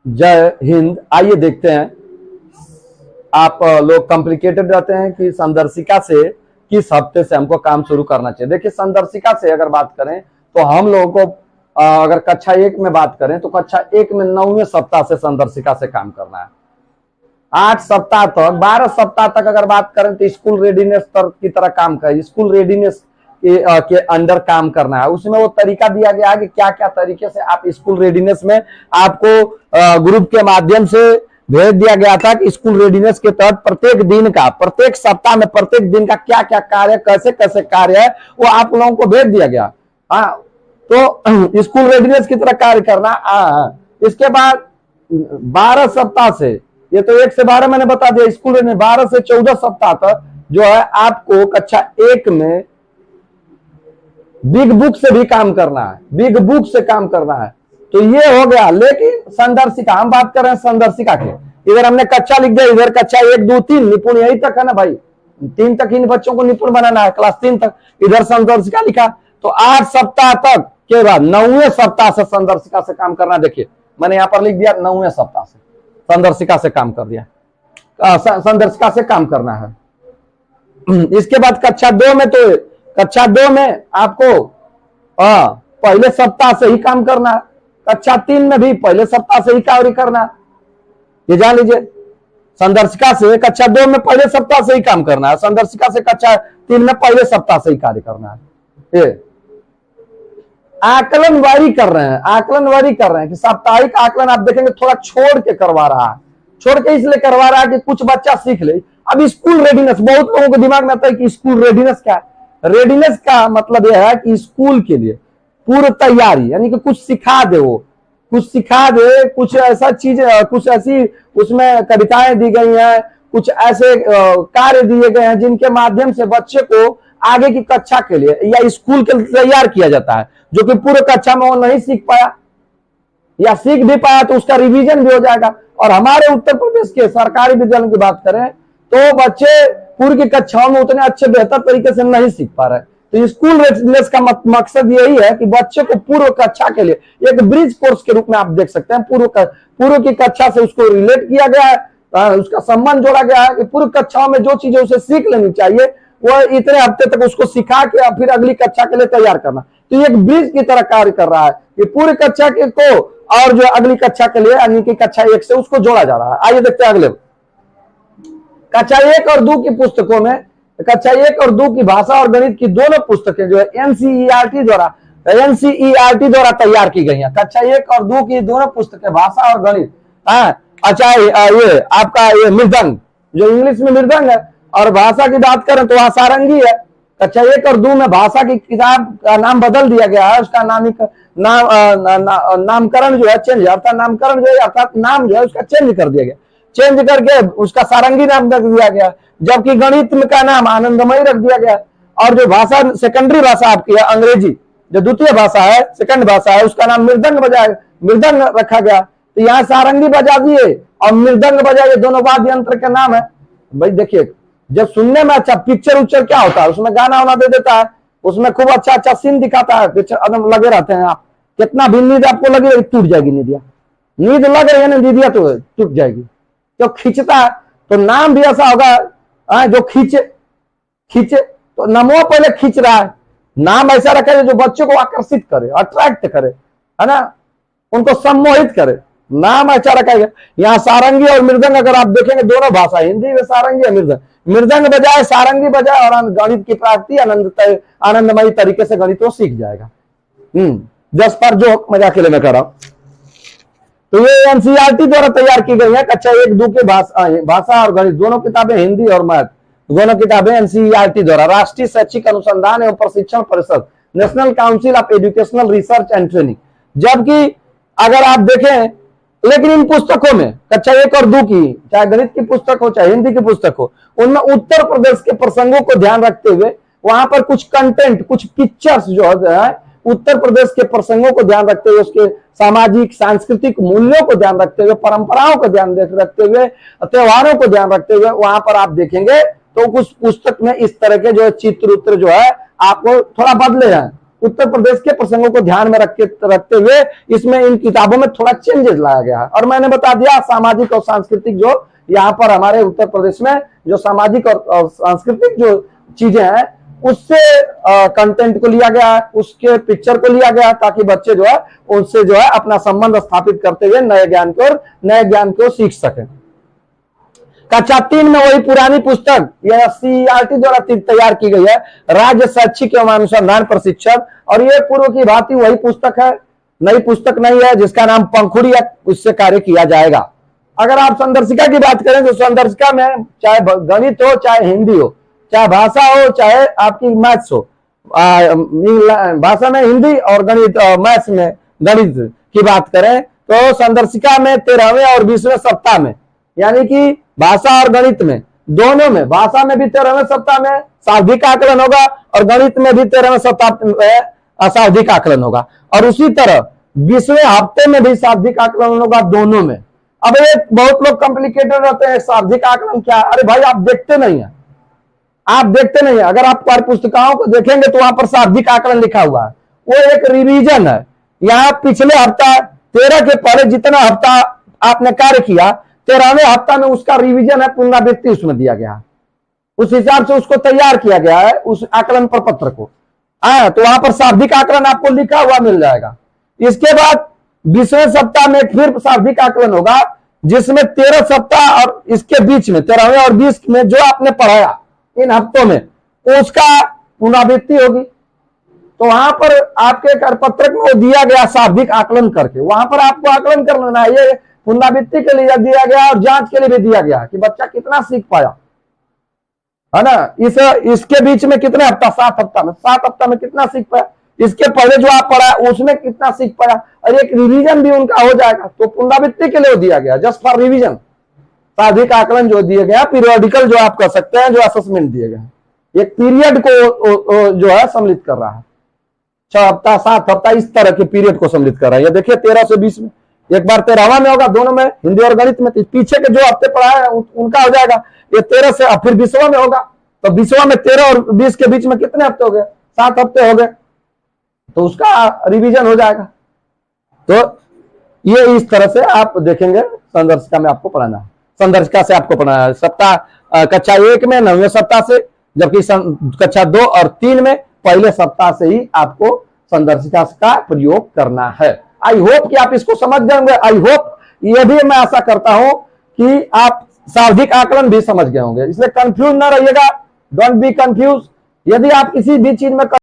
जय हिंद। आइए देखते हैं, आप लोग कॉम्प्लिकेटेड रहते हैं कि संदर्शिका से किस हफ्ते से हमको काम शुरू करना चाहिए। देखिए, संदर्शिका से अगर बात करें तो हम लोगों को अगर कक्षा 1 में बात करें तो कक्षा 1 में 9वें सप्ताह से संदर्शिका से काम करना है। 8 सप्ताह तक, 12 सप्ताह तक अगर बात करें तो स्कूल रेडीनेस की तरह काम करें, स्कूल रेडीनेस के अंडर काम करना है। उसमें वो तरीका दिया गया है कि क्या क्या तरीके से आप स्कूल रेडीनेस में, आपको ग्रुप के माध्यम से भेज दिया गया था कि स्कूल रेडीनेस के तहत प्रत्येक दिन का, प्रत्येक सप्ताह में प्रत्येक दिन का क्या क्या कार्य, कैसे कैसे कार्य है, वो आप लोगों को भेज दिया गया। हाँ, तो स्कूल रेडीनेस की तरह कार्य करना। इसके बाद 12 सप्ताह से, ये तो 1 से 12 मैंने बता दिया, स्कूल रेडीनेस 12 से 14 सप्ताह तक जो है आपको कक्षा 1 में बिग बुक से भी काम करना है, बिग बुक से काम करना है। तो ये हो गया। लेकिन संदर्शिका, हम बात कर रहे हैं संदर्शिका के, इधर हमने कक्षा लिख दिया, इधर कक्षा 1 2 3 निपुण यही तक है ना भाई, 3 तक इन बच्चों को निपुण बनाना है, क्लास 3 तक। इधर संदर्शिका लिखा, तो 8 सप्ताह तक के बाद 9वें सप्ताह से संदर्शिका से काम करना। देखिए, मैंने यहां पर लिख दिया 9वें सप्ताह से संदर्शिका से काम कर दिया, संदर्शिका से काम करना है। इसके बाद कक्षा 2 में, तो कक्षा 2 में आपको पहले सप्ताह से ही काम करना है। कक्षा 3 में भी पहले सप्ताह से ही कार्य करना, ये जान लीजिए। संदर्शिका से कक्षा 2 में पहले सप्ताह से ही काम करना है, संदर्शिका से कक्षा 3 में पहले सप्ताह से ही कार्य करना है। ये आकलनवारी कर रहे हैं, आकलनवारी कर रहे हैं कि साप्ताहिक आकलन आप देखेंगे थोड़ा छोड़ के करवा रहा है। छोड़ के इसलिए करवा रहा है कि कुछ बच्चा सीख ले। अब स्कूल रेडीनेस, बहुत लोगों के दिमाग में आता है कि स्कूल रेडीनेस क्या है। रेडीनेस का मतलब यह है कि स्कूल के लिए पूर्व तैयारी, यानी कि कुछ सिखा दे, वो कुछ सिखा दे, कुछ ऐसा चीज, कुछ ऐसी उसमें कविताएं दी गई हैं, कुछ ऐसे कार्य दिए गए हैं जिनके माध्यम से बच्चे को आगे की कक्षा के लिए या स्कूल के लिए तैयार किया जाता है, जो कि पूर्व कक्षा में वो नहीं सीख पाया या सीख भी पाया तो उसका रिवीजन भी हो जाएगा। और हमारे उत्तर प्रदेश के सरकारी विद्यालयों की बात करें तो बच्चे पूर्व की कक्षाओं में उतने अच्छे बेहतर तरीके से नहीं सीख पा रहे। तो स्कूल रेडीनेस का मकसद यही है कि बच्चे को पूर्व कक्षा के लिए एक ब्रिज कोर्स के रूप में आप देख सकते हैं, पूर्व की कक्षा से उसको रिलेट किया गया है, उसका संबंध जोड़ा गया है कि पूर्व कक्षाओं में जो चीजें उसे सीख लेनी चाहिए वो इतने हफ्ते तक उसको सिखा के और फिर अगली कक्षा के लिए तैयार करना। तो एक ब्रिज की तरह कार्य कर रहा है कि पूर्व कक्षा के को और जो अगली कक्षा के लिए, यानी कि कक्षा 1 से उसको जोड़ा जा रहा है। आइए देखते हैं अगले। कक्षा 1 और 2 की पुस्तकों में, कक्षा 1 और 2 की भाषा और गणित की दोनों पुस्तकें जो है एनसीईआरटी द्वारा तैयार की गई हैं। कक्षा 1 और 2 की दोनों पुस्तकें भाषा और गणित। अच्छा, ये आपका ये मृदंग, जो इंग्लिश में मृदंग है, और भाषा की बात करें तो वहां सारंगी है। कक्षा 1 और 2 में भाषा की किताब का नाम बदल दिया गया है, उसका नामकरण जो है चेंज, अर्थात नामकरण जो है अर्थात नाम जो है उसका चेंज कर दिया गया, चेंज करके उसका सारंगी नाम रख दिया गया। जबकि गणित में का नाम आनंदमयी रख दिया गया। और जो भाषा सेकेंडरी भाषा आपकी है अंग्रेजी, जो द्वितीय भाषा है, सेकंड भाषा है, उसका नाम मृदंग रखा गया। तो यहाँ सारंगी बजा दिए और मृदंग बजाइए, दोनों वाद्य यंत्र के नाम है। भाई देखिए, जब सुनने में अच्छा पिक्चर उच्चर क्या होता है, उसमें गाना वाना दे देता है, उसमें खूब अच्छा अच्छा सीन दिखाता है, पिक्चर लगे रहते हैं। आप कितना भी नींद आपको लगी टूट जाएगी, नींद लग रही है ना दीदिया तो टूट जाएगी। जो खींचता है तो नाम भी ऐसा होगा जो खींचे तो नमो पहले खींच रहा है, नाम ऐसा रखा है जो बच्चों को आकर्षित करे, अट्रैक्ट करे, है ना, उनको सम्मोहित करे, नाम अच्छा रखा गया। यहाँ सारंगी और मृदंग अगर आप देखेंगे दोनों भाषा, हिंदी में सारंगी और मृदंग बजाए सारंगी बजाए, और गणित की प्राप्ति आनंदमयी तरीके से गणित वो सीख जाएगा। जस्ट पर जो मजाक के लिए मैं कर रहा हूं। तो ये एनसीईआरटी द्वारा तैयार की गई है। कक्षा 1 2 के भाषा और गणित दोनों किताबें, हिंदी और मैथ दोनों किताबें एनसीईआरटी द्वारा, राष्ट्रीय शैक्षिक अनुसंधान एवं प्रशिक्षण परिषद, national council of educational research and training. जबकि अगर आप देखें, लेकिन इन पुस्तकों में कक्षा 1 और 2 की, चाहे गणित की पुस्तक हो चाहे हिंदी की पुस्तक हो, उनमें उत्तर प्रदेश के प्रसंगों को ध्यान रखते हुए वहां पर कुछ कंटेंट, कुछ पिक्चर्स जो है उत्तर प्रदेश के प्रसंगों को ध्यान रखते हुए, उसके सामाजिक सांस्कृतिक मूल्यों को ध्यान रखते हुए, परंपराओं को ध्यान रखते हुए, त्योहारों को ध्यान रखते हुए वहां पर आप देखेंगे तो कुछ पुस्तक में इस तरह के जो चित्र जो है आपको थोड़ा बदले हैं। उत्तर प्रदेश के प्रसंगों को ध्यान में रखते हुए इसमें इन किताबों में थोड़ा चेंजेस लाया गया है। और मैंने बता दिया सामाजिक और सांस्कृतिक जो यहाँ पर हमारे उत्तर प्रदेश में जो सामाजिक और सांस्कृतिक जो चीजें हैं उससे कंटेंट को लिया गया है, उसके पिक्चर को लिया गया ताकि बच्चे जो है उनसे जो है अपना संबंध स्थापित करते हुए नए ज्ञान को सीख सकें। कक्षा 3 में वही पुरानी पुस्तक यह CERT द्वारा तैयार की गई है, राज्य शैक्षिक एवं अनुसंधान प्रशिक्षण, और ये पूर्व की भांति वही पुस्तक है, नई पुस्तक नहीं है जिसका नाम पंखुड़ी है, उससे कार्य किया जाएगा। अगर आप संदर्शिका की बात करें तो संदर्शिका में चाहे गणित हो, चाहे हिंदी हो, चाहे भाषा हो, चाहे आपकी मैथ्स हो, भाषा में हिंदी और गणित, मैथ्स में गणित की बात करें तो संदर्शिका में 13वें और 20वें सप्ताह में, यानी कि भाषा और गणित में दोनों में, भाषा में भी 13वें सप्ताह में शाब्दिक आकलन होगा और गणित में भी 13वें सप्ताह में अशाब्दिक आकलन होगा, और उसी तरह 20वें हफ्ते में भी शाब्दिक आकलन होगा दोनों में। अब ये बहुत लोग कॉम्प्लिकेटेड रहते हैं, शाब्दिक आकलन क्या? अरे भाई आप देखते नहीं है, आप देखते नहीं है। अगर आप पाठ्य पुस्तिकाओं को देखेंगे तो वहां पर शाब्दिक आकलन लिखा हुआ है, वो एक रिवीजन है। यहाँ पिछले हफ्ता 13 के पहले जितना हफ्ता आपने कार्य किया 13वें हफ्ता में उसका रिवीजन है, पुनरावृत्ति उसमें दिया गया, उस हिसाब से उसको तैयार किया गया है उस आकलन प्रपत्र को। तो वहां पर शाब्दिक आकलन आपको लिखा हुआ मिल जाएगा। इसके बाद 20वें सप्ताह में फिर शाब्दिक आकलन होगा जिसमें 13 सप्ताह और इसके बीच में 13वें और 20 में जो आपने पढ़ाया इन हफ्तों में उसका पुनरावृत्ति होगी। तो वहां पर आपके करपत्रक में वो दिया गया शाब्दिक आकलन करके, वहां पर आपको आकलन कर लेना है। ये पुनरावृत्ति के लिए दिया गया और जांच के लिए भी दिया गया कि बच्चा कितना सीख पाया, है ना। इसके बीच में कितने हफ्ता, 7 हफ्ता में, 7 हफ्ता में कितना सीख पाया, इसके पहले जो आप पढ़ा उसमें कितना सीख पाया, और एक रिवीजन भी उनका हो जाएगा। तो पुनरावृत्ति के लिए दिया गया जस्ट फॉर रिवीजन, शाब्दिक आकलन जो दिए गया, पीरियोडिकल जो आप कर सकते हैं, जो असेसमेंट दिए गए, एक पीरियड को जो है सम्मिलित कर रहा है, 6 हफ्ता 7 हफ्ता इस तरह के पीरियड को सम्मिलित कर रहा है। ये देखिए 13 से 20 में, एक बार 13वां में होगा, दोनों में हिंदी और गणित में। पीछे के जो हफ्ते पढ़ा है उनका हो जाएगा ये 13 से, फिर 20वां में होगा तो 20वां में 13 और 20 के बीच में कितने हफ्ते हो गए, 7 हफ्ते हो गए, तो उसका रिवीजन हो जाएगा। तो ये इस तरह से आप देखेंगे संदर्शिका में आपको पढ़ाना है, संदर्शिका से आपको पढ़ाना है। सप्ताह कक्षा 1 में 9वें सप्ताह से, जबकि कक्षा 2 और 3 में पहले सप्ताह से ही आपको संदर्शिका का प्रयोग करना है। आई होप कि आप इसको समझ जाएंगे। आई होप ये भी मैं आशा करता हूं कि आप शाब्दिक आकलन भी समझ गए होंगे, इसलिए कंफ्यूज ना रहिएगा, डोंट बी कंफ्यूज। यदि आप किसी भी चीज में